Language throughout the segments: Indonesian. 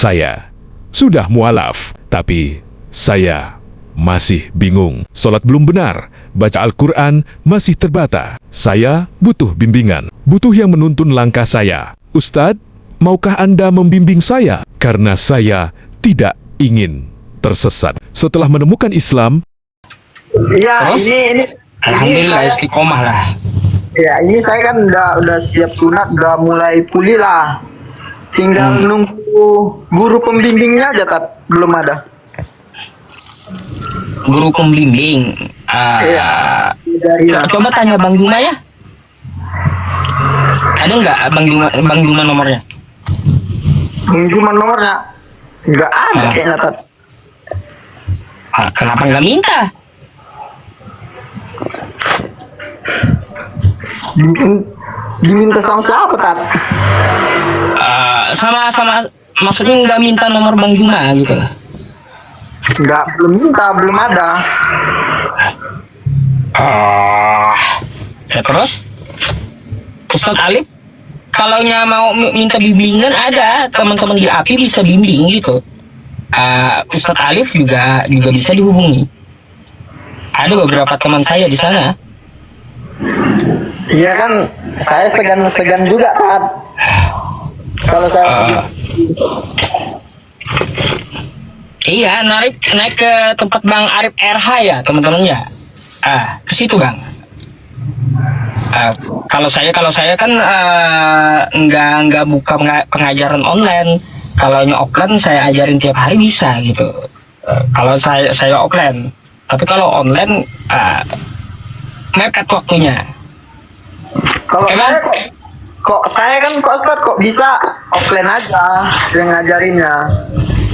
Saya sudah mualaf, tapi saya masih bingung. Salat belum benar, baca Al-Quran masih terbata. Saya butuh bimbingan, butuh yang menuntun langkah saya. Ustadz, maukah Anda membimbing saya? Karena saya tidak ingin tersesat. Setelah menemukan Islam, Iya, Terus? ini Alhamdulillah saya, istiqomah lah. ya ini saya kan udah siap sunat, udah mulai pulih lah. Tinggal nunggu guru pembimbingnya aja, Tat. Belum ada. Guru pembimbing. Iya. Dari Coba tanya Bang Juma ya. Ada nggak Bang Juma nomornya? cuma nomornya nggak ada kayaknya, Tat. Kenapa nggak minta? Diminta sama siapa, Tat? Sama maksudnya nggak minta nomor Bang Juma gitu. Nggak, belum minta, belum ada. Ya terus Ustadz Alif kalau mau minta bimbingan ada teman-teman di API bisa bimbing gitu. Ustadz Alif juga bisa dihubungi. Ada beberapa teman saya di sana. Iya kan, saya segan juga, Tat. Kalau saya Iya, naik ke tempat Bang Arif RH ya, teman-teman ya. Ke situ Bang. Kalau saya kan nggak buka pengajaran online. Kalau offline saya ajarin tiap hari bisa gitu. Kalau saya offline, tapi kalau online mepet waktunya. kalau Emang? saya kok saya kan Ustaz kok bisa offline aja yang ngajarinnya.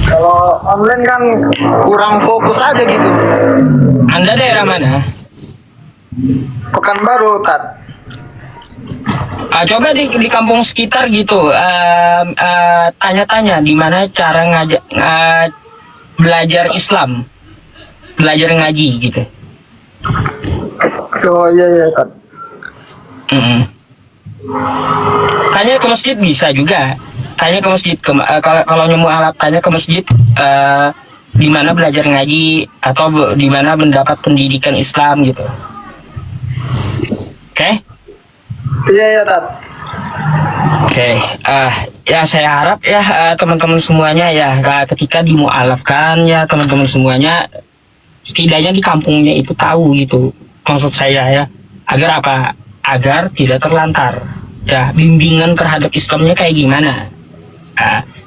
Kalau online kan kurang fokus aja gitu. Anda daerah mana? Pekanbaru, Tat. Coba di kampung sekitar gitu, tanya-tanya di mana cara belajar Islam, belajar ngaji gitu. Oh iya, Tat. Tanya ke masjid bisa juga. Tanya ke masjid kalau nemu alat, tanya ke masjid di mana belajar ngaji atau di mana mendapat pendidikan Islam gitu. Oke? Iya, Tat. Oke, ya saya harap ya teman-teman semuanya ya ketika dimualafkan ya teman-teman semuanya setidaknya di kampungnya itu tahu gitu maksud saya ya, agar apa? Agar tidak terlantar ya, bimbingan terhadap Islamnya kayak gimana.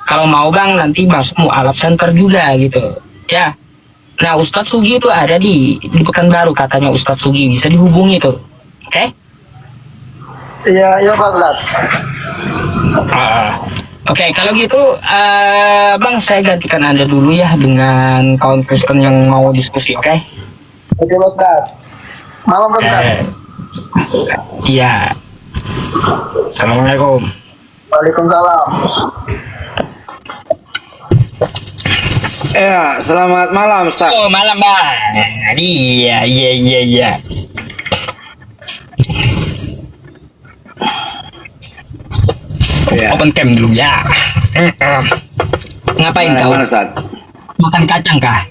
Kalau mau Bang nanti masuk mualaf center juga gitu ya. Nah Ustadz Sugi itu ada di Pekanbaru katanya, Ustadz Sugi bisa dihubungi tuh. Oke? Iya, Pak Ustaz. Oke, kalau gitu Bang saya gantikan Anda dulu ya dengan kawan Kristen yang mau diskusi, oke? Oke, Pak Ustaz. Malam, Pak Ustaz. Iya. Assalamualaikum. Waalaikumsalam. Ya, selamat malam, Ustaz. Oh, malam Bang. Iya. Ya. Open cam dulu ya. Ngapain kau? Mana, Ustaz? Makan kacang kah?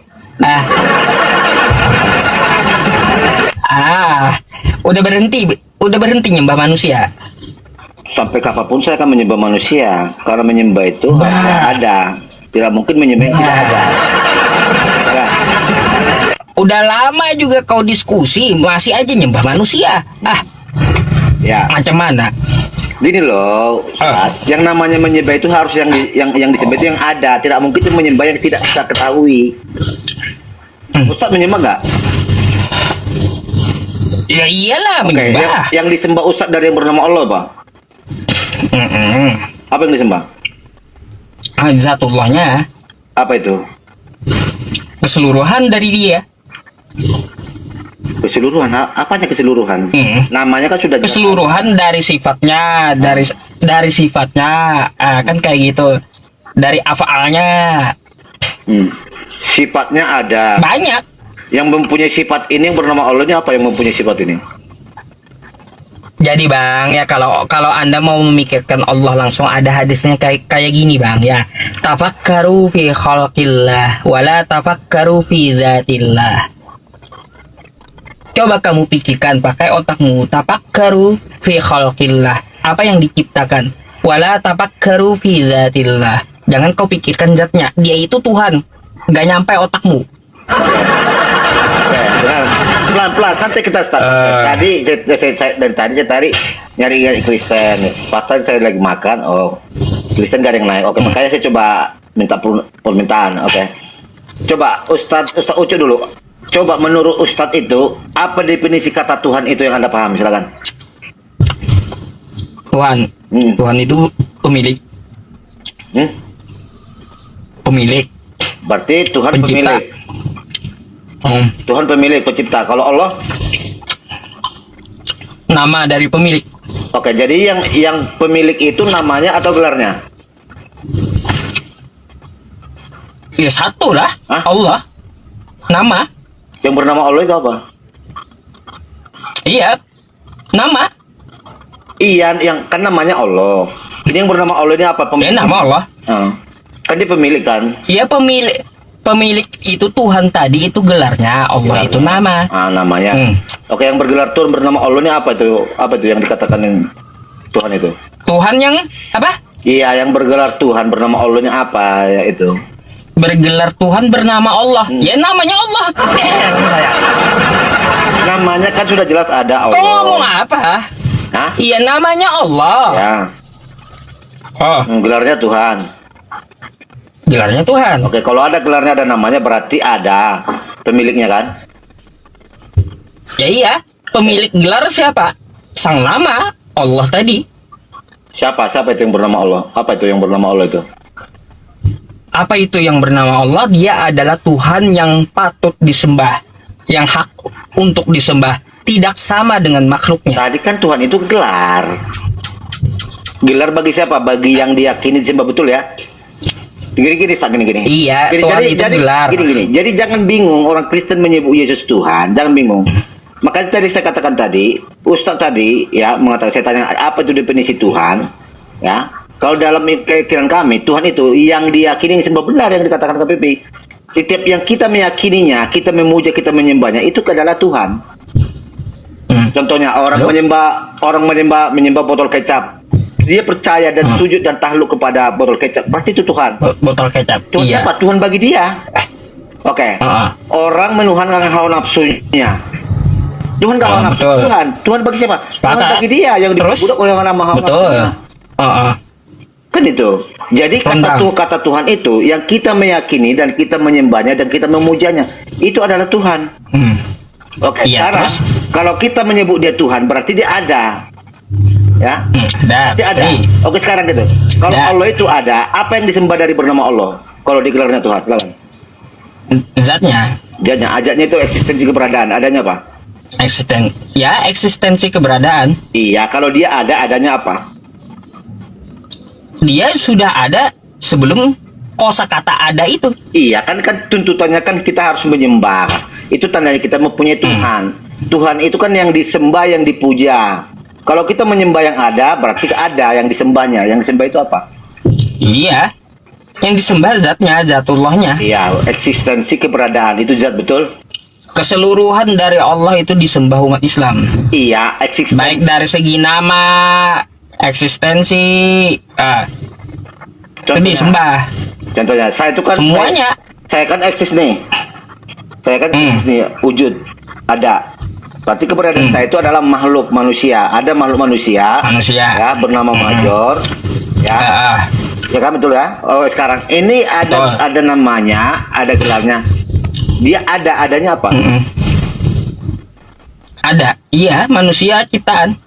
Udah berhenti nyembah manusia. Sampai kapanpun saya akan menyembah manusia. Karena menyembah itu harus ada. Tidak mungkin menyembah yang tidak ada. Ya. Udah lama juga kau diskusi masih aja nyembah manusia. Ya. Macam mana? Gini loh, Ustaz. Yang namanya menyembah itu harus yang disembah itu yang ada. Tidak mungkin itu menyembah yang tidak kita ketahui. Ustaz menyembah nggak? Ya iyalah Oke, menyembah. yang disembah Ustaz dari yang bernama Allah, Pak. Apa yang disembah? Zatullahnya Apa itu? keseluruhan dari dia. Keseluruhan. Apanya keseluruhan? Namanya kan sudah jelas. Keseluruhan dari sifatnya, dari sifatnya, kan kayak gitu. Dari afalnya Sifatnya ada. banyak. Yang mempunyai sifat ini yang bernama Allah-nya apa yang mempunyai sifat ini? Jadi bang, ya kalau anda mau memikirkan Allah langsung, ada hadisnya kayak gini bang, ya. Tafakkaru fi khalqillah, wala tafakkaru fi zatillah. Coba kamu pikirkan pakai otakmu. Tafakkaru fi khalqillah, apa yang diciptakan. Wala tafakkaru fi zatillah, jangan kau pikirkan zatnya. Dia itu Tuhan, nggak nyampe otakmu. Pelan-pelan, santai kita start. Tadi dari tadi saya tarik nyari Kristen. Pas tadi saya lagi makan, oh Kristen gak ada yang naik. Oke, makanya saya coba minta permintaan. Oke, coba Ustadz Ucu dulu. Coba menurut Ustadz itu apa definisi kata Tuhan itu yang Anda paham? Silakan. Tuhan itu pemilik. Pemilik. Berarti Tuhan Pencipta. pemilik. Tuhan pemilik, pencipta. Kalau Allah Nama dari pemilik. oke, jadi yang pemilik itu namanya atau gelarnya? Ya satu lah. Hah? Allah. Nama. Yang bernama Allah itu apa? Iya. Nama. Iya, yang kan namanya Allah. Ini yang bernama Allah ini apa? Ya nama Allah. Kan dia pemilik kan? Iya pemilik. Pemilik itu Tuhan tadi, itu gelarnya. Allah Gelarnya. itu nama. Namanya. Oke, yang bergelar Tuhan bernama Allah ini apa itu? Apa itu yang dikatakan yang Tuhan itu? Tuhan yang apa? Iya, yang bergelar Tuhan bernama Allah ini apa ya itu? Bergelar Tuhan bernama Allah. Ya namanya Allah. Saya. Namanya kan sudah jelas ada Allah. Kau ngomong apa? Hah? Iya namanya Allah. Ya. Oh. Gelarnya Tuhan. Gelarnya Tuhan. Oke, kalau ada gelarnya ada namanya berarti ada pemiliknya kan? Ya iya. Pemilik gelar siapa? Sang nama Allah tadi. Siapa itu yang bernama Allah? Apa itu yang bernama Allah itu? Apa itu yang bernama Allah? Dia adalah Tuhan yang patut disembah, yang hak untuk disembah, tidak sama dengan makhluknya. Tadi kan Tuhan itu gelar. Gelar bagi siapa? Bagi yang diyakini disembah, betul ya? Gini. Iya, Gini, Tuhan itu gelar. Gini. Jadi jangan bingung orang Kristen menyebut Yesus Tuhan, jangan bingung. Makanya tadi saya katakan tadi, Ustadz tadi ya mengatakan, saya tanya apa itu definisi Tuhan, ya. Kalau dalam keyakinan kami, Tuhan itu yang diyakini yang sembah benar yang dikatakan KPP. Setiap yang kita meyakininya, kita memuja, kita menyembahnya, itu adalah Tuhan. Contohnya orang menyembah botol kecap. Dia percaya dan sujud dan takluk kepada botol kecap. Pasti itu Tuhan. Botol kecap. Tuhan Iya. siapa? Tuhan bagi dia. Oke. Orang menuhankan hawa nafsunya. Tuhan gak hawa nafsu. Betul. Tuhan bagi siapa? Tuhan bagi dia yang dibudak oleh nama hawa betul. nafsunya. Kan itu. Jadi kata Tuhan itu yang kita meyakini dan kita menyembahnya dan kita memujanya, itu adalah Tuhan. Oke, Iya, sekarang terus? kalau kita menyebut dia Tuhan berarti dia ada. Ya. Dia ada. Oke, sekarang gitu. Kalau Allah itu ada, apa yang disembah dari bernama Allah? Kalau di gelarnya Tuhan, silakan. Zatnya. Ajatnya itu eksistensi keberadaan. Adanya apa? Eksistensi keberadaan. Iya, kalau dia ada, adanya apa? Dia sudah ada sebelum kosakata ada itu. Iya, kan tuntutannya kan kita harus menyembah. Itu tandanya kita mempunyai Tuhan. Tuhan itu kan yang disembah, yang dipuja. Kalau kita menyembah yang ada, berarti ada yang disembahnya. Yang disembah itu apa? Iya. Yang disembah zatnya, zatullahnya. Iya, eksistensi keberadaan itu zat, betul? Keseluruhan dari Allah itu disembah umat Islam. Iya, eksistensi. Baik dari segi nama, eksistensi, itu disembah. Contohnya, saya itu kan semuanya. Saya kan eksis nih. Saya kan eksis nih, wujud, ada. Berarti keberadaan saya itu adalah makhluk manusia. Ada makhluk manusia. Ya, bernama Major. Ya. Ya kan betul ya? Oh, sekarang ini ada namanya, ada gelarnya. Dia adanya apa? Ada. Iya, manusia ciptaan.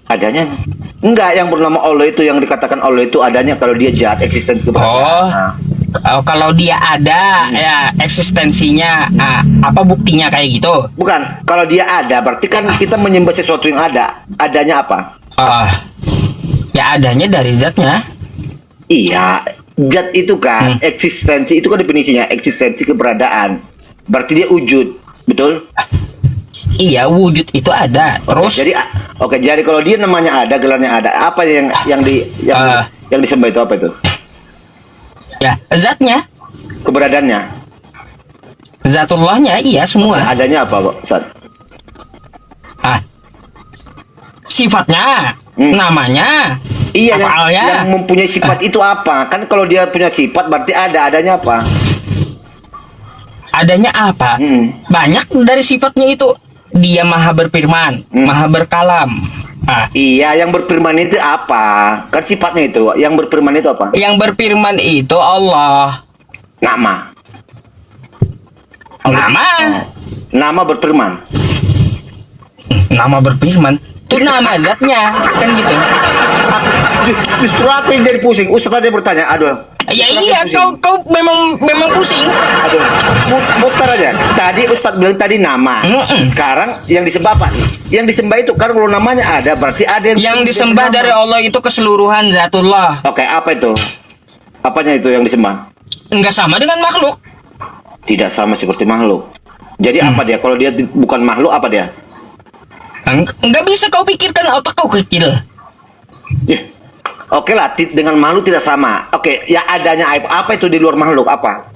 Adanya enggak, yang bernama Allah itu, yang dikatakan Allah itu adanya kalau dia zat, eksistensi keberadaan. Kalau dia ada, ya eksistensinya, apa buktinya kayak gitu? Bukan, kalau dia ada, berarti kan kita menyembah sesuatu yang ada. Adanya apa? Ya adanya dari zatnya. Iya, zat itu kan, eksistensi itu kan definisinya, eksistensi keberadaan. Berarti dia wujud, betul? Iya, wujud itu ada. Terus Jadi kalau dia namanya ada, gelarnya ada, apa yang disembah itu apa itu? ya zatnya, Keberadaannya. Zatullahnya, iya semua. Adanya apa, Pak Ustaz? Sifatnya, namanya, Iya, afalnya. yang mempunyai sifat itu apa? Kan kalau dia punya sifat berarti adanya apa? Adanya apa? Banyak dari sifatnya itu. Dia maha berfirman, maha berkalam. Iya, yang berfirman itu apa? Kan sifatnya itu. Yang berfirman itu apa? Yang berfirman itu Allah. Nama. Nama berfirman. Nama berfirman itu nama zatnya, kan gitu. Justru aku yang jadi pusing. Ustaz aja bertanya, aduh. Ya Ustaz iya, aja pusing. kau memang pusing. Aduh, muter aja. Tadi Ustaz bilang tadi nama. Sekarang yang disembah apa? Yang disembah itu kan kalau namanya ada, berarti ada Yang disembah dari Allah itu keseluruhan zatullah. Oke, apa itu? Apanya itu yang disembah? Enggak sama dengan makhluk. Tidak sama seperti makhluk. Jadi apa dia? Kalau dia bukan makhluk, apa dia? Enggak bisa kau pikirkan, otak kau kecil. Ya. Oke lah, dengan makhluk tidak sama. Oke, ya adanya apa itu di luar makhluk? Apa?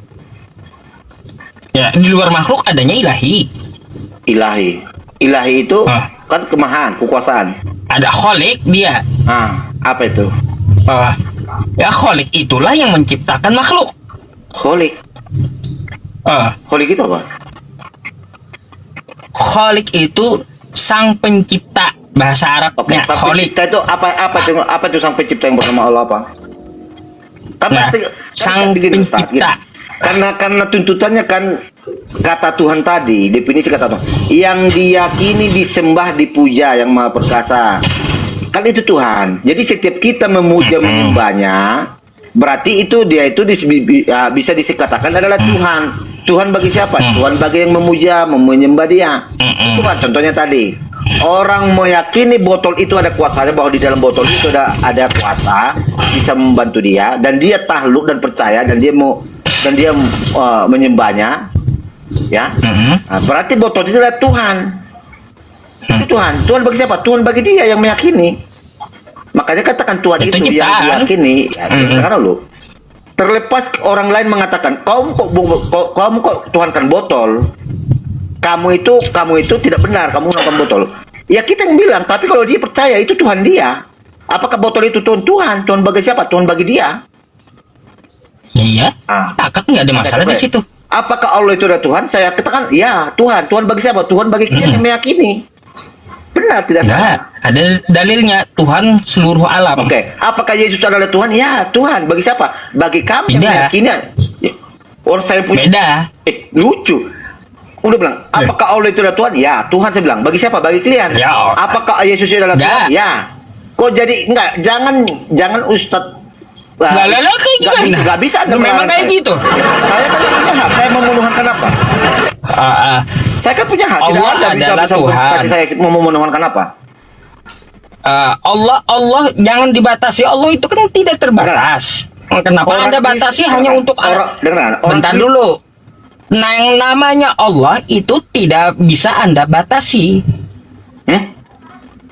Ya, di luar makhluk adanya ilahi. Ilahi itu kan kemahan, kekuasaan. Ada kholik dia. Apa itu? Ya kholik itulah yang menciptakan makhluk. Kholik. Kholik itu apa? Kholik itu sang pencipta, bahasa Arabnya. Sang Kholik pencipta itu apa itu sang pencipta yang bernama Allah apa? sang pencipta. Karena tuntutannya kan kata Tuhan tadi, definisi kata Tuhan yang diyakini, disembah, dipuja, yang maha perkasa, kan itu Tuhan. Jadi setiap kita memuja, menyembahnya, berarti itu dia itu bisa dikatakan adalah Tuhan. Tuhan bagi siapa? Tuhan bagi yang memuja, menyembah dia. Itu kan contohnya tadi. Orang meyakini botol itu ada kuasanya, bahwa di dalam botol itu ada kuasa, bisa membantu dia, dan dia takluk dan percaya, dan dia menyembahnya, ya. Berarti botol itu adalah Tuhan. Itu Tuhan. Tuhan bagi siapa? Tuhan bagi dia yang meyakini. Makanya katakan Tuhan itu yang diyakini. Sekarang lu terlepas orang lain mengatakan kamu kok tuhankan botol, kamu itu tidak benar, kamu menggunakan botol. Ya kita yang bilang, tapi kalau dia percaya itu Tuhan dia, apakah botol itu Tuhan? Tuhan bagi siapa? Tuhan bagi dia. Iya. Takat nggak ada masalah di situ. Apakah Allah itu adalah Tuhan? Saya katakan ya Tuhan. Tuhan bagi siapa? Tuhan bagi kita yang meyakini. Benar tidak? Nggak, ada dalilnya. Tuhan seluruh alam. Oke. Apakah Yesus adalah Tuhan? Ya Tuhan. Bagi siapa? Bagi kami yang meyakini. Ya. Orang saya punya. Beda. Lucu. Udah bilang, apakah Allah itu adalah Tuhan? Ya, Tuhan saya bilang. Bagi siapa? Bagi kalian. Ya. Apakah Yesus adalah Tuhan? Ya. Kok jadi enggak? Jangan Ustadz. Kayak gimana? Nggak bisa. Memang kayak gitu. Saya kan punya hak. Saya memenuhankan apa? Saya kan punya hak. Allah adalah Tuhan. Saya mau memenuhankan apa? Allah jangan dibatasi. Allah itu kan tidak terbatas. Kenapa Anda batasi hanya untuk bentar dulu. Nah, yang namanya Allah itu tidak bisa Anda batasi.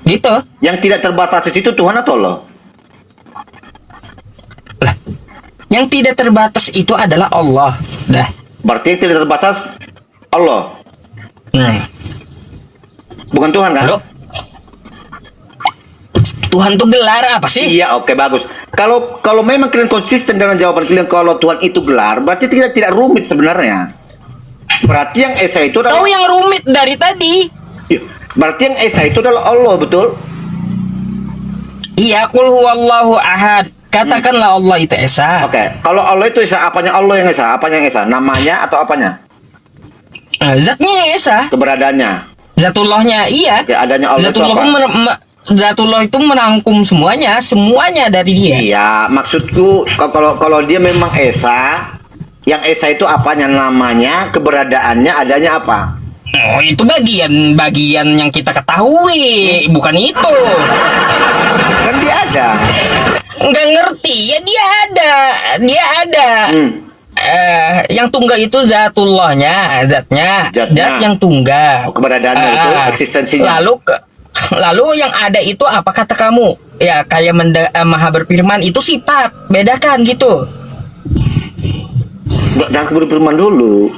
Gitu. Yang tidak terbatas itu Tuhan atau Allah? Lah, yang tidak terbatas itu adalah Allah. Dah. Berarti yang tidak terbatas Allah. Bukan Tuhan kan? Halo? Tuhan tuh gelar apa sih? Iya, oke, bagus. Kalau memang kalian konsisten dengan jawaban kalian kalau Tuhan itu gelar, berarti tidak rumit sebenarnya. Berarti yang Esa itu adalah... Kau yang rumit dari tadi. Berarti yang Esa itu adalah Allah, betul? Iya, qul huwallahu ahad. Katakanlah Allah itu Esa. Oke, kalau Allah itu Esa, apanya Allah yang Esa? Apanya yang Esa? Namanya atau apanya? Zatnya yang Esa. Keberadaannya. Zatullahnya, iya. Oke, adanya Allah Zatullah itu apa? Zatullah itu merangkum semuanya dari dia. Iya, maksudku kalau dia memang Esa, yang Esa itu apanya, namanya, keberadaannya, adanya apa? Oh, itu bagian yang kita ketahui, bukan itu. Kan dia ada. Nggak ngerti ya, dia ada. yang tunggal itu zatullahnya, zatnya, Zatnya. zat yang tunggal. Keberadaannya itu, eksistensinya. Lalu yang ada itu apa kata kamu? Ya kayak maha berfirman itu sifat, bedakan gitu. Jangan berfirman dulu.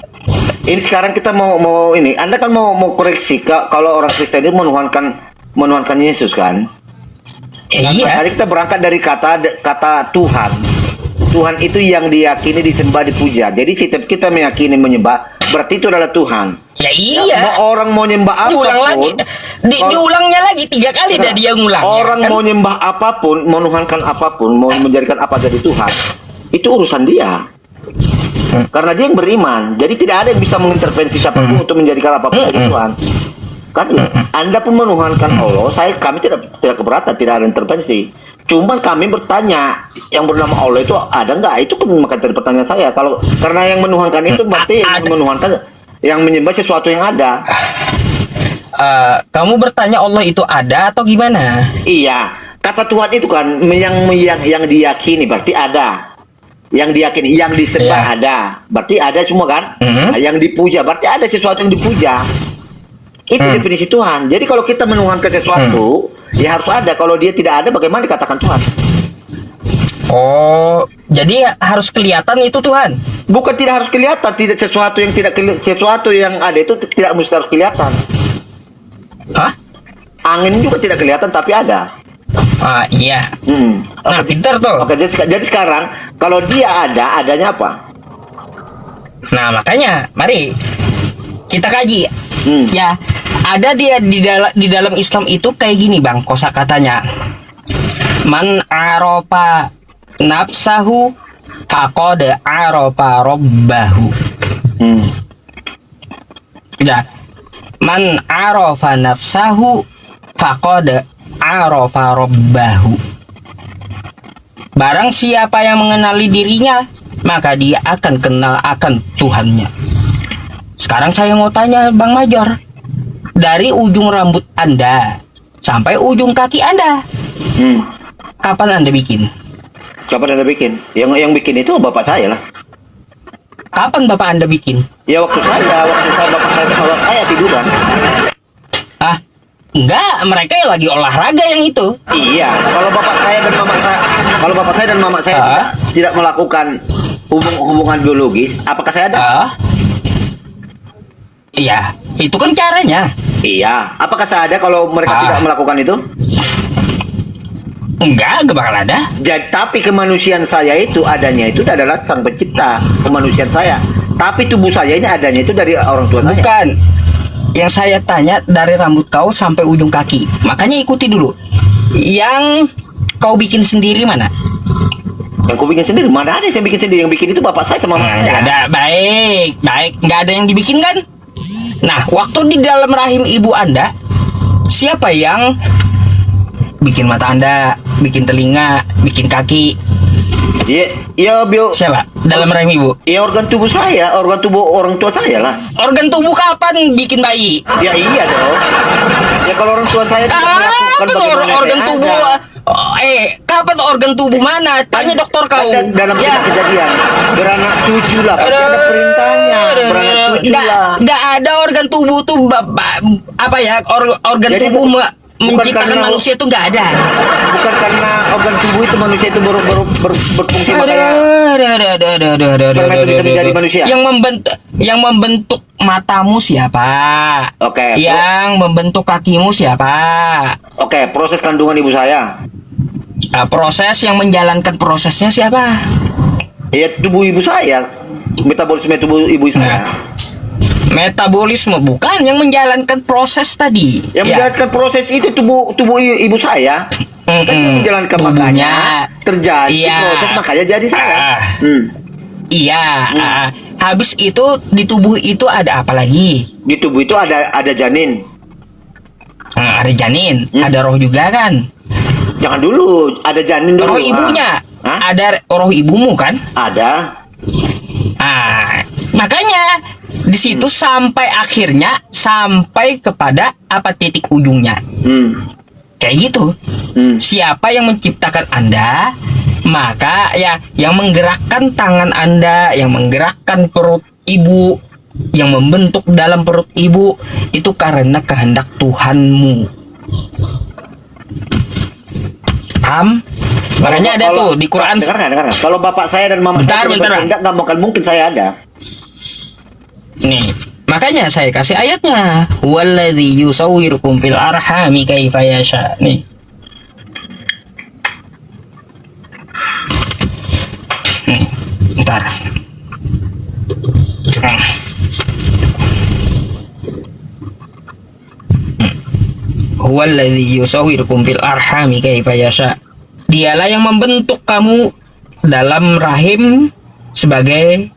Ini sekarang kita mau ini. Anda kan mau koreksi kalau orang Kristen itu menuhankan Yesus kan? Iya. Tadi kita berangkat dari kata Tuhan. Tuhan itu yang diyakini, disembah, dipuja. Jadi setiap kita meyakini menyembah, berarti itu adalah Tuhan. Ya iya. Mau orang mau nyembah Diulang lagi. apapun, Diulangnya lagi 3 kali dah dia ngulang. orang mau nyembah apapun, menuhankan apapun, mau menjadikan apa jadi Tuhan, itu urusan dia. Karena dia yang beriman, jadi tidak ada yang bisa mengintervensi siapapun untuk menjadikan apapun jadi Tuhan. Kan Anda pun menuhankan Allah, kami tidak keberatan, tidak ada intervensi. Cuman kami bertanya, yang bernama Allah itu ada nggak? Itu kan maka dari pertanyaan saya. Kalau karena yang menuhankan itu berarti yang menuhankan, yang menyembah sesuatu yang ada. Kamu bertanya Allah itu ada atau gimana? Iya, kata Tuhan itu kan yang diyakini berarti ada. Yang diyakini, yang disembah Iya. ada, berarti ada semua kan? Nah, yang dipuja berarti ada sesuatu yang dipuja. Itu definisi Tuhan. Jadi kalau kita menuhankan sesuatu, ya harus ada. Kalau dia tidak ada, bagaimana dikatakan Tuhan? Oh, jadi harus kelihatan itu Tuhan. Bukan tidak harus kelihatan, tidak sesuatu yang ada itu tidak mesti harus kelihatan. Hah? Angin juga tidak kelihatan tapi ada. Iya. Nah, Oke, pintar tuh. Oke, jadi sekarang kalau dia ada, adanya apa? Nah, makanya mari kita kaji. Ya, ada dia di dalam Islam itu kayak gini, Bang, kosakatanya. Man arofa nafsahu faqad arofa rabbahu. Ya. Man arofa nafsahu faqad arofa rabbahu. Barang siapa yang mengenali dirinya, maka dia akan kenal akan Tuhannya. Sekarang saya mau tanya Bang Major, dari ujung rambut Anda sampai ujung kaki Anda, kapan Anda bikin? Kapan Anda bikin? Yang bikin itu bapak saya lah. Kapan Bapak Anda bikin? Ya waktu bapak saya tiduran. Enggak, mereka yang lagi olahraga yang itu. Iya, kalau bapak saya dan mama saya tidak melakukan hubungan biologis, apakah saya ada? Iya, itu kan caranya. Iya, apakah saya ada kalau mereka tidak melakukan itu? Enggak bakal ada. Jadi, tapi kemanusiaan saya itu adanya itu adalah sang pencipta kemanusiaan saya. Tapi tubuh saya ini adanya itu dari orang tua saya. Bukan. Yang saya tanya dari rambut kau sampai ujung kaki. Makanya ikuti dulu. Yang kau bikin sendiri mana? Yang aku bikin sendiri, mana ada yang bikin sendiri? Yang bikin itu bapak saya sama mama saya. Nggak ada. Baik. Nggak ada yang dibikin kan? Nah, waktu di dalam rahim ibu Anda, siapa yang bikin mata Anda, bikin telinga, bikin kaki? Ya Siapa? Dalam rahim ibu? ya organ tubuh saya, organ tubuh orang tua saya lah. Organ tubuh kapan bikin bayi? Ya iya dong. Ya kalau orang tua saya tidak melakukan, Kapan bagaimana organ saya tubuh? ada? Kapan organ tubuh mana? Tanya dokter kau. Dalam Ya. kejadian beranak cucu lah, pasti ada perintahnya. Beranak cucu lah. Nggak ada organ tubuh tuh apa ya? Organ Jadi tubuh bukan menciptakan karena- manusia tuh nggak ada. Bukan karena organ tubuh itu manusia itu baru berfungsi makanya bisa menjadi manusia. Yang membentuk matamu siapa? Oke. Yang membentuk kakimu siapa? Oke, proses kandungan ibu saya. Proses yang menjalankan prosesnya siapa? Ya tubuh ibu saya, metabolisme tubuh ibu saya. Metabolisme bukan yang menjalankan proses tadi. Yang menjalankan proses itu tubuh ibu saya. Kan yang menjalankan Tubuhnya. makanya terjadi Iya. proses makanya jadi saya. Iya. Habis itu di tubuh itu ada apa lagi? Di tubuh itu ada janin. Ada janin, ada roh juga kan? Jangan dulu, ada janin dulu. Roh ibunya, Hah? ada roh ibumu kan? Ada. Makanya di situ sampai akhirnya sampai kepada apa titik ujungnya. Kayak gitu. Siapa yang menciptakan Anda? Maka ya yang menggerakkan tangan Anda, yang menggerakkan perut ibu, yang membentuk dalam perut ibu itu karena kehendak Tuhanmu. Paham? Makanya ada tuh di Quran. Dengarkan. Kalau bapak saya dan mama Bentar, saya bertindak, nggak mungkin saya ada. Nih, makanya saya kasih ayatnya. Walladzi yusawwirukum fil arhami kaifa yasha. Nih. Bentar. Huwallazi yusawwirukum fil arhami kaifa yasha. Dialah yang membentuk kamu dalam rahim sebagai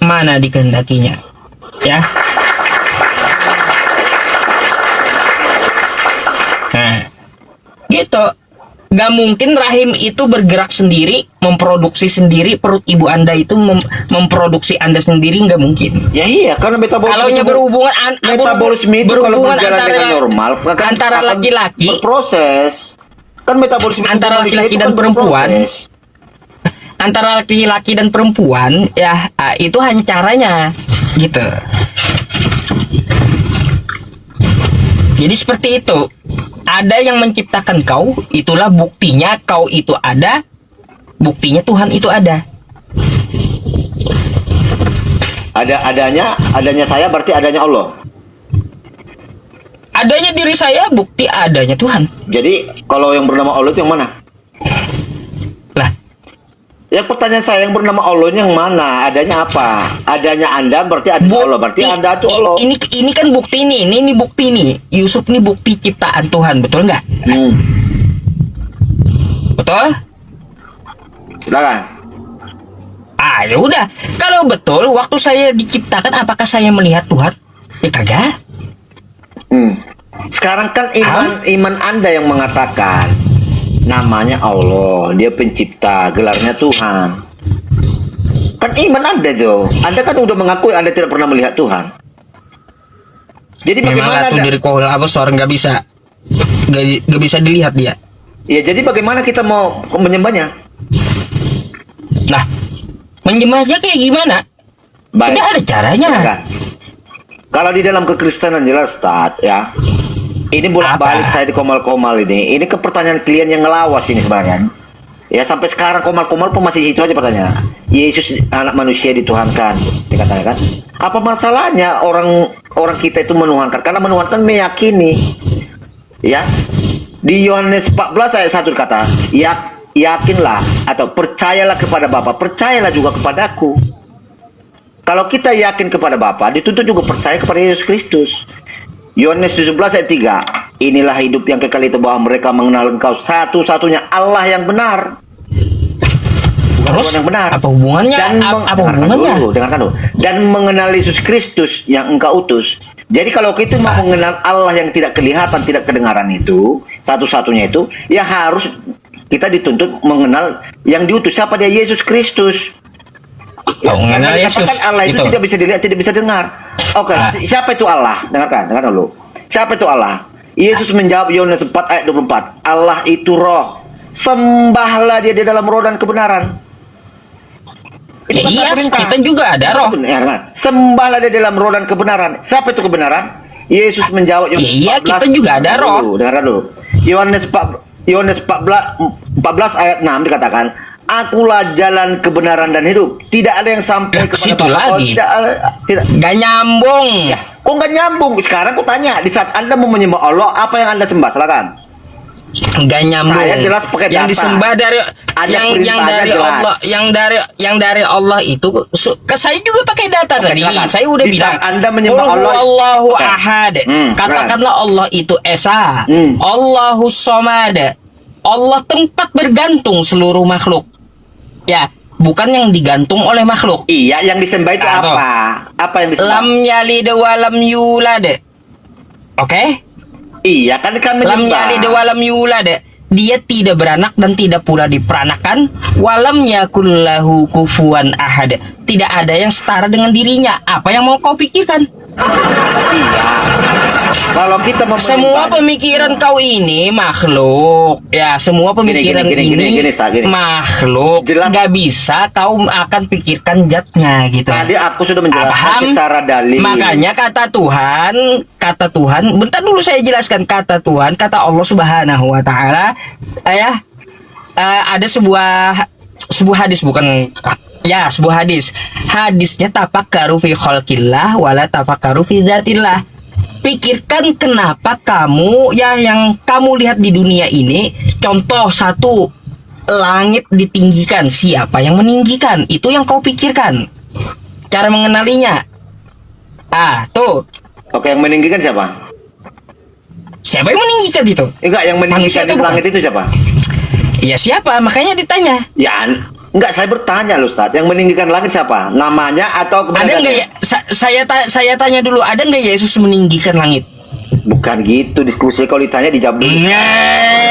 mana dikehendakinya. Ya. Nah, gitu. Gak mungkin rahim itu bergerak sendiri, memproduksi sendiri, perut ibu Anda itu memproduksi Anda sendiri, nggak mungkin. Ya iya, karena metabolisme berhubungan berhubungan antara laki-laki, berproses. Kan metabolisme antara laki-laki dan perempuan, antara laki-laki dan perempuan, ya itu hanya caranya, gitu. Jadi seperti itu. Ada yang menciptakan kau, itulah buktinya kau itu ada, buktinya Tuhan itu ada. Adanya saya berarti adanya Allah. Adanya diri saya, bukti adanya Tuhan. Jadi kalau yang bernama Allah itu yang mana? Lah, yang pertanyaan saya, yang bernama Allah yang mana? Adanya apa? Adanya Anda berarti ada Allah, berarti Anda itu Allah. Ini kan bukti nih, ini bukti nih. Yusuf nih bukti ciptaan Tuhan, betul nggak? Betul? Silakan. Ya udah. Kalau betul, waktu saya diciptakan, apakah saya melihat Tuhan? Ya kagak. Sekarang kan iman Anda yang mengatakan namanya Allah, dia pencipta, gelarnya Tuhan. Kan iman Anda tuh. Anda kan udah mengakui Anda tidak pernah melihat Tuhan. Jadi bagaimana tuh diri kohol abesor nggak bisa dilihat dia. Ya jadi bagaimana kita mau menyembahnya? Nah, menyembahnya kayak gimana? Baik. Sudah ada caranya. Kan? Kalau di dalam kekristenan jelas, Ustaz, ya. Ini bolak-balik saya di komal-komal ini. Ini ke pertanyaan klien yang ngelawas ini sebenarnya. Ya sampai sekarang komal-komal pun masih itu aja pertanyaan. Yesus anak manusia dituhankan, dikatakan kan? Apa masalahnya orang kita itu menuhankan? Karena menuhankan meyakini. Ya. Di Yohanes 14 ayat 1 kata, yakinlah atau percayalah kepada Bapa, percayalah juga kepadaku. Kalau kita yakin kepada Bapa, dituntut juga percaya kepada Yesus Kristus. Yohanes 17 ayat 3. Inilah hidup yang kekal itu, bahwa mereka mengenal Engkau satu-satunya Allah yang benar. Terus yang benar. Apa hubungannya? Apa hubungannya? Dengarkan dulu. Dan mengenal Yesus Kristus yang Engkau utus. Jadi kalau kita mau mengenal Allah yang tidak kelihatan, tidak kedengaran itu, satu-satunya itu, ya harus kita dituntut mengenal yang diutus. Siapa dia? Yesus Kristus. Mengenal Yesus. Allah itu tidak bisa dilihat, tidak bisa dengar. Oke, siapa itu Allah? Dengarkan dulu. Siapa itu Allah? Yesus menjawab Yohanes 4 ayat 24. Allah itu roh. Sembahlah dia di dalam roh dan kebenaran. Iya, kita juga ada roh. Sembahlah dia dalam roh dan kebenaran. Siapa itu kebenaran? Yesus menjawab Yohanes 14. Iya, kita juga ada roh. Dengarkan dulu. Yohanes 14 ayat 6 dikatakan, Akulah jalan kebenaran dan hidup. Tidak ada yang sampai kepada situ Bapa. lagi. Tidak. Gak nyambung. Ya, kok nggak nyambung? Sekarang aku tanya, di saat Anda mau menyembah Allah, apa yang Anda sembah? Silakan. Gak nyambung. Saya jelas pakai yang data. disembah dari yang dari jelas. Allah, yang dari Allah itu ke saya juga pakai data tadi. Silakan. Saya udah Di bilang. saat Anda menyembah Allah, Allahu ahad. Katakanlah Allah itu esa. Allahu somad. Allah tempat bergantung seluruh makhluk. Ya, bukan yang digantung oleh makhluk. Iya, yang disembah itu apa? Apa yang disembah? Lam yalid wa lam yulad. Oke? Iya, kan kami Lam yalid wa lam yulad. Dia tidak beranak dan tidak pula diperanakan. Walam yakul lahu kufuwan ahad. Tidak ada yang setara dengan dirinya. Apa yang mau kau pikirkan? Iya. Kalau kita Semua pemikiran kau ini makhluk. Ya, semua pemikiran ini gini. makhluk. Jelas. Gak bisa kau akan pikirkan zatnya gitu. Tadi aku sudah Paham? menjelaskan secara dalil. Makanya kata Tuhan, bentar dulu saya jelaskan kata Tuhan, kata Allah Subhanahu wa taala, ada sebuah hadis, bukan ya, sebuah hadis. Hadisnya tafakkaru fi khalqillah wala tafakkaru fi dzatillah. Pikirkan kenapa kamu yang kamu lihat di dunia ini, contoh satu, langit ditinggikan, siapa yang meninggikan? Itu yang kau pikirkan. Cara mengenalinya. Tuh. Oke, yang meninggikan siapa? Siapa yang meninggikan itu? Enggak, yang meninggikan di langit itu siapa? Ya siapa? Makanya ditanya. Ya, enggak, saya bertanya loh, Ustaz. Yang meninggikan langit siapa? Namanya atau Ada nggak ya? Saya tanya dulu. Ada nggak Yesus meninggikan langit? Bukan gitu diskusi. Kalau ditanya dijawab dulu. Ya,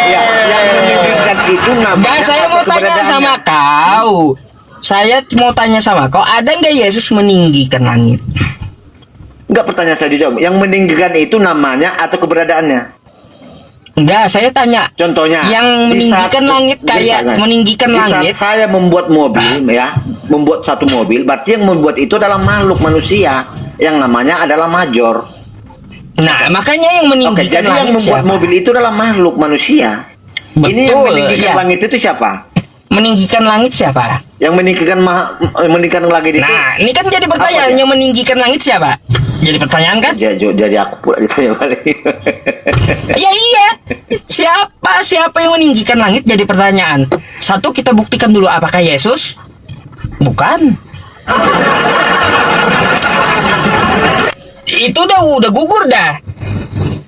yang meninggikan itu namanya. Enggak, saya mau atau tanya keberadaannya? sama kau. Saya mau tanya sama kau. Ada nggak Yesus meninggikan langit? Enggak, pertanyaan saya dijawab. Yang meninggikan itu namanya atau keberadaannya? Enggak, saya tanya. Contohnya, yang di meninggikan saat- langit kayak misalnya, meninggikan di saat langit. saya membuat mobil, ya, membuat satu mobil, berarti yang membuat itu adalah makhluk manusia yang namanya adalah major. Nah, makanya yang Oke, meninggikan jadi yang langit membuat siapa? mobil itu adalah makhluk manusia. Ini yang Betul, meninggikan ya. langit itu siapa? Meninggikan langit siapa? Yang meninggikan langit itu? Nah, ini kan jadi pertanyaan. Apa dia? Yang meninggikan langit siapa? Jadi pertanyaan kan? Jadi aku pula ditanya balik. Ya iya. Siapa yang meninggikan langit jadi pertanyaan. Satu, kita buktikan dulu apakah Yesus? Bukan. Itu udah gugur dah.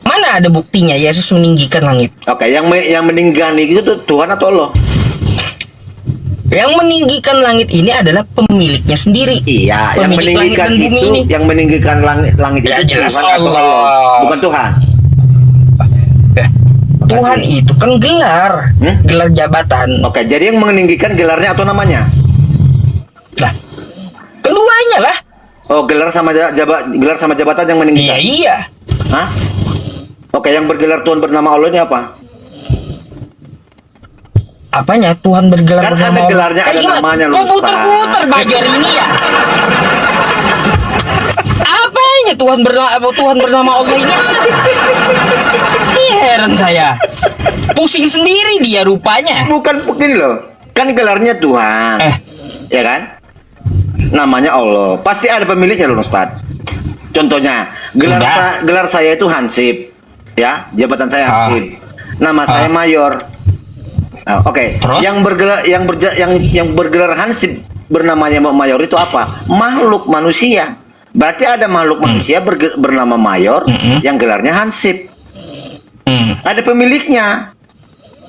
Mana ada buktinya Yesus meninggikan langit? Oke, yang meninggikan itu tuh Tuhan atau Allah? Yang meninggikan langit ini adalah pemiliknya sendiri. Iya, yang Pemilik langit meninggikan dan bumi itu, ini. yang meninggikan langit Ya, itu jelas Tuhan atau Allah. bukan Tuhan. Tuhan itu kan gelar, gelar jabatan. Oke, jadi yang meninggikan gelarnya atau namanya? Lah, keduanya lah. Oh, gelar sama jabatan yang meninggikan. Iya. Hah? Oke, yang bergelar Tuhan bernama Allah ini apa? Apanya Tuhan bergelar Kan bernama ada Allah? gelarnya, ada gimana? namanya loh, Kok puter-puter Ustaz. bajar ini ya? Apanya Tuhan bernama Allah ini? Heran saya. Pusing sendiri dia rupanya. Bukan begini loh. Kan gelarnya Tuhan. Ya kan? Namanya Allah. Pasti ada pemiliknya loh, Ustaz. Contohnya, gelar saya itu Hansip. Ya, jabatan saya Hansip. Nama saya Mayor. Nah, oke. Terus? Yang bergelar Hansip bernamanya Mayor itu apa? Makhluk manusia. Berarti ada makhluk manusia bernama Mayor yang gelarnya Hansip. Ada pemiliknya.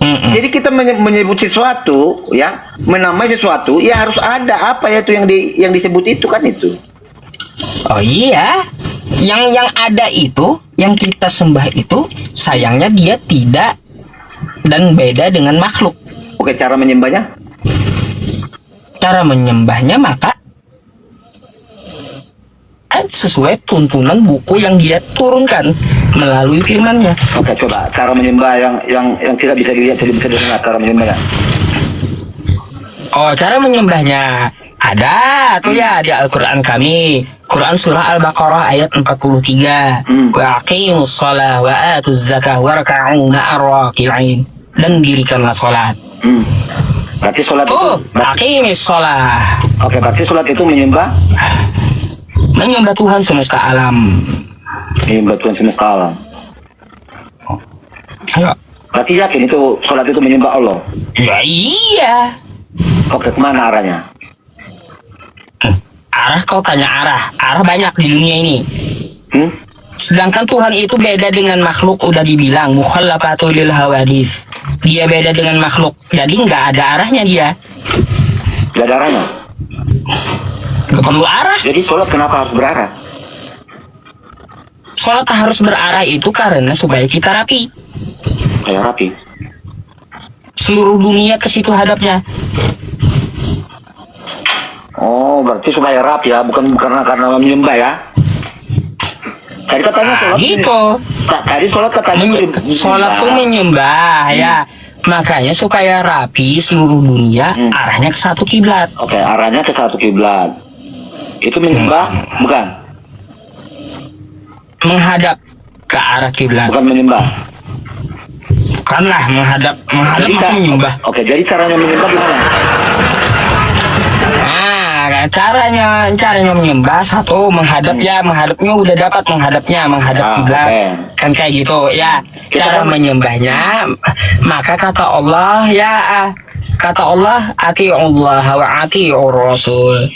Jadi kita menyebut sesuatu, ya, menamai sesuatu, ya harus ada apa ya itu yang disebut itu kan itu. Oh iya. Yang ada itu, yang kita sembah itu, sayangnya dia tidak dan beda dengan makhluk. Oke, cara menyembahnya? Cara menyembahnya maka sesuai tuntunan buku yang dia turunkan melalui firman-Nya. Oke, coba cara menyembah yang tidak bisa dilihat, tidak bisa didengar, cara menyembahnya. Oh, cara menyembahnya ada tuh ya di Al-Qur'an kami. Quran surah Al-Baqarah ayat 43. Wa aqimus shalah wa atuz zakah warka'u ma'ar raki'in. Dan dirikanlah salat. Berarti sholat Oh, itu. aqimis shalah. Oke, berarti sholat itu menyembah Menyembah Tuhan semesta alam. Tuhan semesta alam. Ayo. Berarti yakin itu sholat itu menyembah Allah. Ya iya. Oke, kemana arahnya? Arah, kau tanya arah. Arah banyak di dunia ini. Sedangkan Tuhan itu beda dengan makhluk, udah dibilang mukhallafatul lil hawadits. Dia beda dengan makhluk. Jadi nggak ada arahnya dia. Gak ada arahnya. Nggak perlu arah. Jadi sholat kenapa harus berarah? Sholat harus berarah itu karena supaya kita rapi. Kayak rapi. Seluruh dunia ke situ hadapnya. Oh, berarti supaya rapi ya, bukan karena menyembah ya. Tadi katanya sholat Gitu. Tadi sholat katanya Sholat tuh menyembah ya. Makanya supaya rapi seluruh dunia arahnya ke satu kiblat. Oke, arahnya ke satu kiblat. Itu menyembah, bukan? Menghadap ke arah kiblat. Bukan menyembah. Bukanlah menghadap Jadi masih menyembah. Oke, jadi caranya menyembah gimana? Nah, caranya menyembah satu menghadapnya udah dapat menghadap kiblat. Oke. Kan kayak gitu ya. Cara menyembahnya maka kata Allah kata Allah ati Allah wa ati Rasul.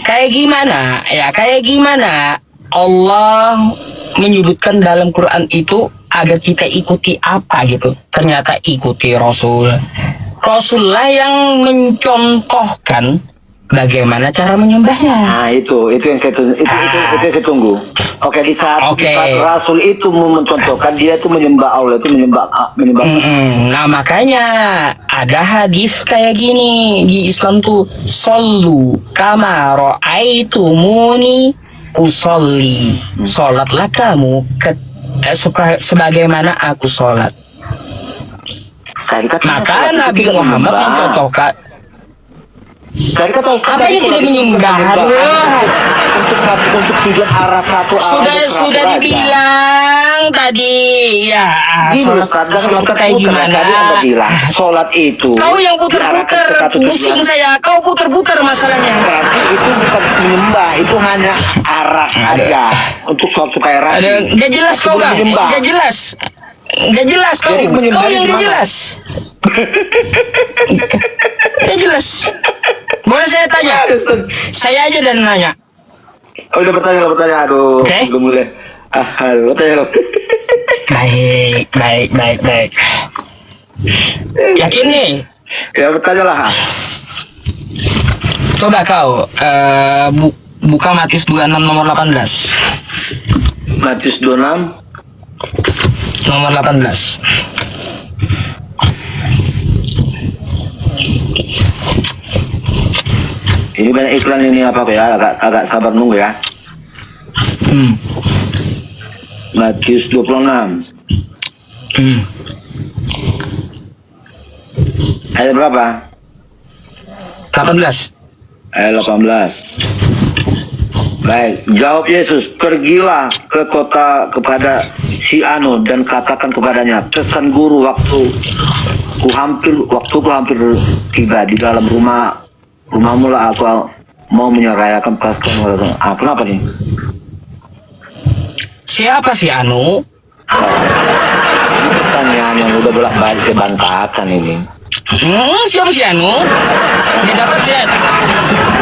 Kayak gimana Allah menyebutkan dalam Quran itu agar kita ikuti apa gitu. Ternyata ikuti Rasul. Rasulullah yang mencontohkan bagaimana cara menyembahnya. Nah, itu yang saya tunggu. Itu yang saya tunggu. Oke, di saat Rasul itu mencontohkan dia itu menyembah Allah, itu menyembah. Nah, makanya ada hadis kayak gini di Islam tuh, sallu kama ra'aitumuni usolli. Salatlah kamu sebagaimana aku salat. Maka Nabi Muhammad mencontohkan. Dari kata Ustaz, apa yang tidak menyembah? Untuk tujuan arah satu arah sudah dibilang tadi ya. Sholat kayak gimana? Tadi Anda bilang sholat itu. Kau yang puter-puter, pusing saya. Kau puter-puter masalahnya. Berarti itu bukan menyembah, itu hanya arah aja untuk sholat supaya rapi. Gak jelas kau bang, gak jelas kau. Kau yang gak jelas. Gak jelas. Boleh saya tanya? Saya aja dan nanya. Oh, udah bertanya. Aduh, belum mulai. Aduh, bertanya. Baik. Yakin nih? Ya, bertanya lah. Coba kau buka Matius 26 nomor 18. Matius 26 nomor 18. Ini banyak iklan ini apa ya? Agak sabar nunggu ya. Matius 26. Ayat berapa? 18. Ayat 18. Baik, jawab Yesus, pergilah ke kota kepada si Anu dan katakan kepadanya, pesan guru waktuku hampir tiba di dalam rumahmu lah aku mau menyerayakan Paskah. Kenapa nih? Siapa si Anu? Pertanyaan yang udah bolak-balik saya bantahkan ini. Siapa si Anu? Gak dapat saya.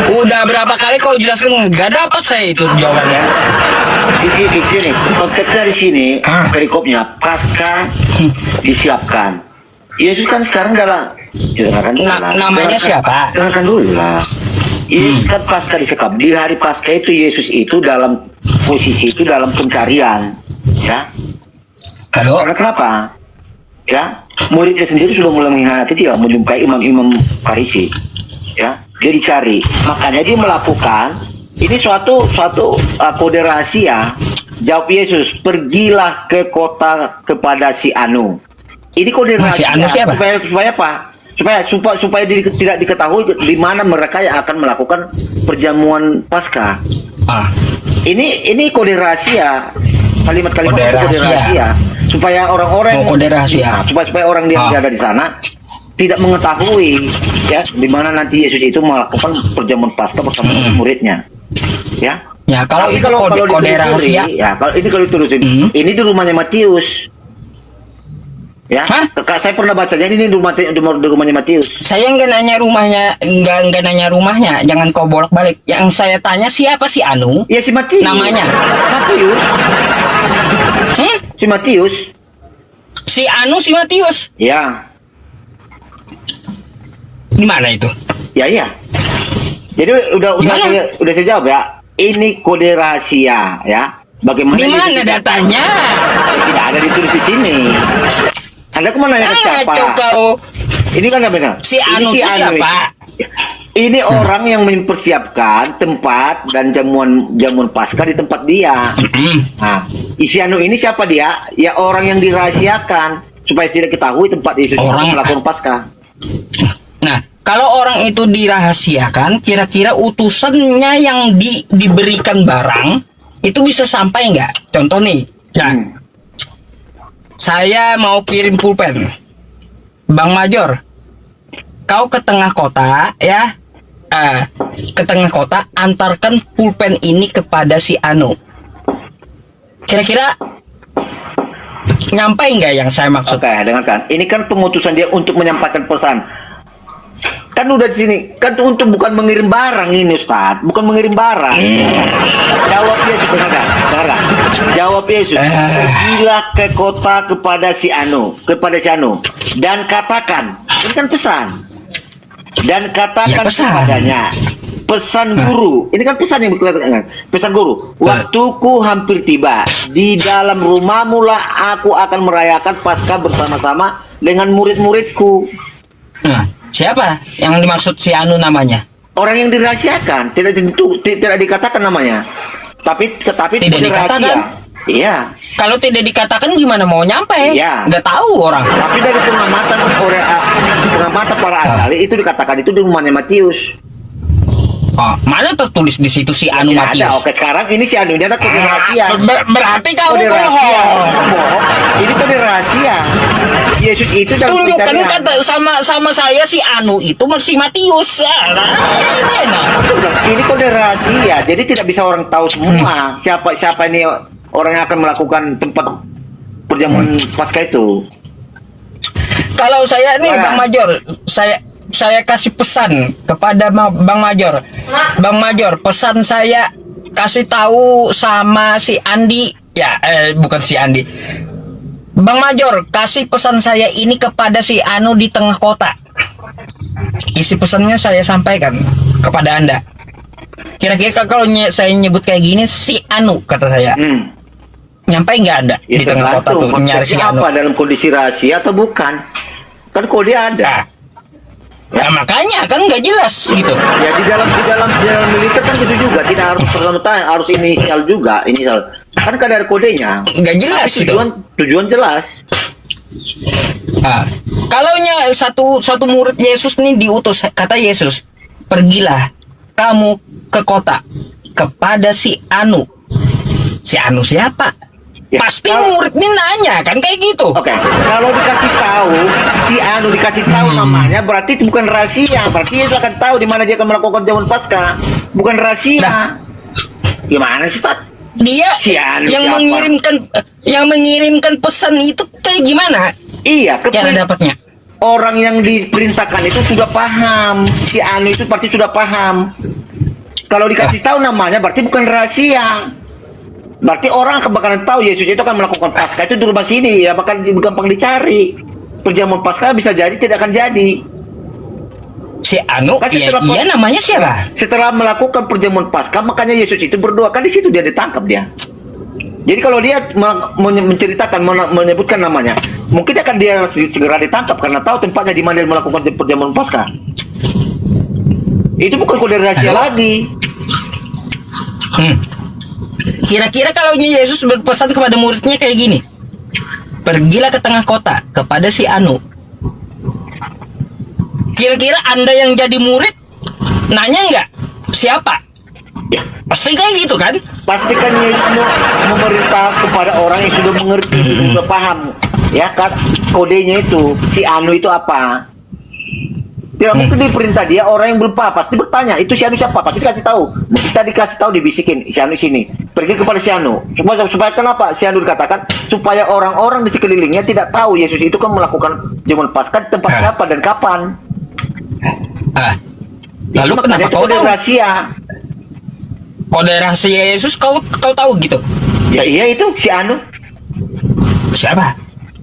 Udah berapa kali kau jelaskan gak dapat saya itu jawabannya. Di sini konteksnya di sini perikopnya Paskah disiapkan. Yesus kan sekarang namanya siapa? Dengarkan dulu lah. Yesus kan Paskah disekap. Di hari Paskah itu Yesus itu dalam posisi itu dalam pencarian, ya. Karena kenapa? Ya, muridnya sendiri sudah mulai mengkhianati dia, menjumpai imam-imam Farisi, ya. Dia dicari, makanya dia melakukan ini suatu kode rahasia. Jawab Yesus, pergilah ke kota kepada si Anu. Ini kode rahasia. Si Anu siapa? Supaya apa? Supaya tidak diketahui di mana mereka yang akan melakukan perjamuan Paskah. Ini kode rahasia. Kalimat-kalimat kode rahasia. Supaya orang-orang supaya orang yang ada di sana tidak mengetahui ya di mana nanti Yesus itu melakukan perjamuan Paskah bersama muridnya. Ya. Ya, kalau itu kode rahasia. Ya, kalau diterusin. Ini di rumahnya Matius. Ya, saya pernah bacanya ini di rumahnya Matius. Saya nggak nanya rumahnya, nggak nanya rumahnya. Jangan kau bolak-balik. Yang saya tanya siapa si Anu? Ya si Matius. Namanya? Matius. Si Matius. Si Anu si Matius. Ya. Di mana itu? Ya. Jadi udah saya jawab ya. Ini kode rahasia ya. Bagaimana? Di mana datanya? Tidak ada ditulis di sini. Anda kemana nanya ke siapa? Kau. Ini kan apa? Si Anu itu siapa? Ini orang yang mempersiapkan tempat dan jamuan pasca di tempat dia. Nah, si anu ini siapa dia? Ya orang yang dirahasiakan supaya tidak ketahui tempat Yesus Orang- melakukan pasca. Nah, kalau orang itu dirahasiakan, kira-kira utusannya yang diberikan barang itu bisa sampai nggak? Contoh nih, ya, saya mau kirim pulpen, Bang Major, kau ke tengah kota ya, ke tengah kota, antarkan pulpen ini kepada si Anu. Kira-kira nyampe nggak yang saya maksud? Oke, dengarkan. Ini kan pengutusan dia untuk menyampaikan pesan. Kan udah di sini, kan tuh untuk bukan mengirim barang ini Ustaz, bukan mengirim barang. Jawab Yesus, dengarkan. Jawab Yesus, pergilah ke kota kepada si Anu, dan katakan, ini kan pesan. Dan katakan Ya, pesan. kepadanya, pesan guru. Ini kan pesan yang dikatakan, pesan guru. Waktuku hampir tiba. Di dalam rumahmu lah aku akan merayakan Paskah bersama-sama dengan murid-muridku. Nah, siapa yang dimaksud si Anu namanya? Orang yang dirahasiakan, tidak dikatakan namanya. Tapi Tidak dikatakan? rahasia. Iya. Kalau tidak dikatakan gimana mau nyampe? Iya. Nggak tahu orang. Tapi dari pengamatan para ahli itu dikatakan itu di rumahnya Matius. Oh, mana tertulis di situ si Anu Tidak ada. Matius? Oke, sekarang ini si Anu, ini ada kode rahasia. Berarti kamu Kode rahasia. bohong. Ini kode rahasia. Yesus itu dalam Tunjukkan pencarian. kata sama saya si Anu itu masih Matius. Ini kode rahasia. Jadi tidak bisa orang tahu semua siapa ini orang yang akan melakukan tempat perjamuan Paskah itu. Kalau saya nih Wah. Bang Major, saya kasih pesan kepada Bang Major. Bang Major, pesan saya kasih tahu sama si Andi. Ya, bukan si Andi. Bang Major, kasih pesan saya ini kepada si Anu di tengah kota. Isi pesannya saya sampaikan kepada Anda. Kira-kira kalau saya nyebut kayak gini, si Anu kata saya. Nyampe nggak Anda Ya, di tengah kota tuh tergantung nyari si maksudnya Anu? apa, dalam kondisi rahasia atau bukan? Kan kode ada. Nah, makanya kan nggak jelas gitu. Ya di dalam militer kan gitu juga, tidak harus pertama harus inisial juga, inisial. Kan ada kodenya. Nggak jelas Tapi gitu. tujuan jelas. Nah, kalaunya satu murid Yesus nih diutus, kata Yesus, pergilah kamu ke kota kepada si Anu. Si Anu siapa? Ya, Pasti kalau- muridnya nanya kan kayak gitu. Oke, kalau dikasih tahu si Anu dikasih tahu namanya, berarti itu bukan rahasia. Berarti dia akan tahu di mana dia akan melakukan jamuan Paskah. Bukan rahasia. Nah. Gimana sih, Tat? Dia Si Anu yang siapa? mengirimkan pesan itu kayak gimana Iya, cara dapatnya? orang yang diperintahkan itu sudah paham. Si Anu itu pasti sudah paham. Kalau dikasih tahu namanya berarti bukan rahasia. Berarti orang akan bakalan tahu Yesus itu akan melakukan Paskah itu di rumah sini, ya bakal gampang dicari. Perjamuan Paskah bisa jadi tidak akan jadi. Si Anu, Kan ya, setelah- iya namanya siapa? Setelah melakukan perjamuan Paskah, makanya Yesus itu berdoa, kan di situ dia ditangkap dia. Jadi kalau dia menceritakan, menyebutkan namanya, mungkin akan dia segera ditangkap karena tahu tempatnya di mana dia melakukan perjamuan Paskah. Itu bukan kode rahasia lagi. Kira-kira kalau Yesus berpesan kepada muridnya kayak gini, pergilah ke tengah kota kepada si Anu. Kira-kira Anda yang jadi murid nanya nggak siapa? Ya, Pasti kayak gitu kan? pastikan Yesus memerintah kepada orang yang sudah mengerti, sudah paham, ya kan kodenya itu si Anu itu apa. Tidak mungkin diperintah dia orang yang belum paham, pasti bertanya itu si Anu siapa, pasti dikasih tahu. Kita dikasih tahu, dibisikin si Anu sini, pergi kepada si Anu. Supaya kenapa si Anu dikatakan supaya orang-orang di sekelilingnya tidak tahu Yesus itu kan melakukan jamuan Paskah di tempat siapa dan kapan. Lalu Itu kenapa makanya kau kode tahu? rahasia? Kode rahasia Yesus kau tahu gitu? Ya iya itu si Anu. Siapa?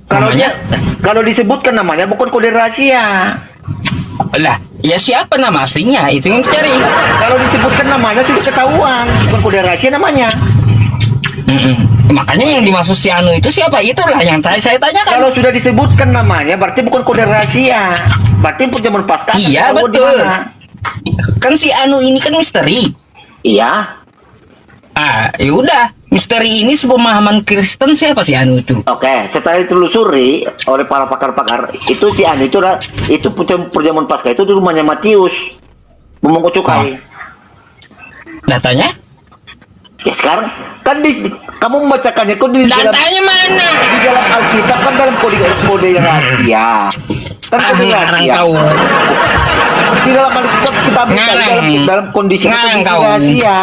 Kalau Namanya? kalau disebutkan namanya bukan kode rahasia. Lah, ya siapa nama aslinya? Itu yang dicari. Kalau disebutkan namanya sudah ketahuan, bukan kode rahasia namanya. Makanya yang dimaksud si Anu itu siapa? Itulah yang saya tanyakan. Kalau sudah disebutkan namanya, berarti bukan kode rahasia. Berarti perjamuan Paskah. Iya, tahu di betul. mana. Kan si Anu ini kan misteri. Iya. Ah, ya udah. Misteri ini sepemahaman Kristen siapa sih Anu itu? Oke, setelah ditelusuri oleh para pakar-pakar, itu si Anu itu perjamuan Paskah itu di rumahnya Matius, memungut cukai. Datanya? Ya sekarang kan kamu membacakannya kok di dalam Datanya mana? di dalam Alkitab kan dalam kode yang rahasia. Kan kode Ngarang rahasia. kau. Di dalam Alkitab kita ambil dalam kondisi Ngarang kau. rahasia.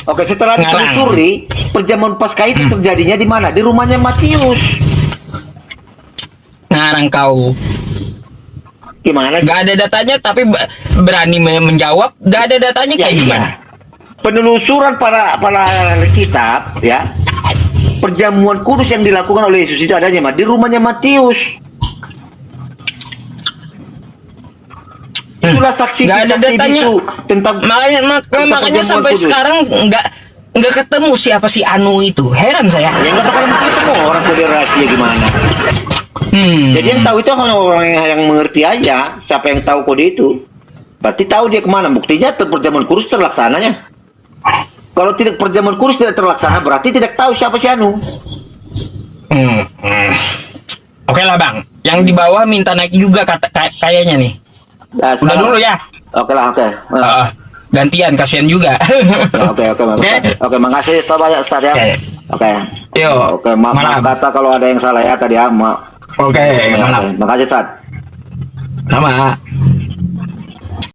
Oke, setelah Ngarang. ditelusuri, perjamuan Paskah itu terjadinya di mana? Di rumahnya Matius. Ngarang kau. Gimana? Gak ada datanya tapi berani menjawab. Gak ada datanya Ya, kayak iya. gimana? Penelusuran para kitab, ya, perjamuan kudus yang dilakukan oleh Yesus itu adanya di rumahnya Matius. Itulah saksi Gak ada datanya. itu tentang Makanya perjamuan sampai kudus. sekarang nggak ketemu siapa si Anu itu. Heran saya. Ya nggak bakal ketemu orang kode rahasia gimana. Jadi yang tahu itu hanya orang yang mengerti aja. Siapa yang tahu kode itu, berarti tahu dia kemana. Buktinya perjamuan kudus terlaksananya. Kalau tidak perjamuan kudus tidak terlaksana, berarti tidak tahu siapa si Anu. Oke lah bang. Yang di bawah minta naik juga kayaknya nih. Nah, Udah dulu ya. Oke lah, oke. Gantian kasihan juga. Oke, makasih Ustaz banyak Ustaz ya. Oke. Oke. Yo, Oke, maaf malam. kata kalau ada yang salah ya tadi ya. Oke, malam. Makasih Ustaz. Sama.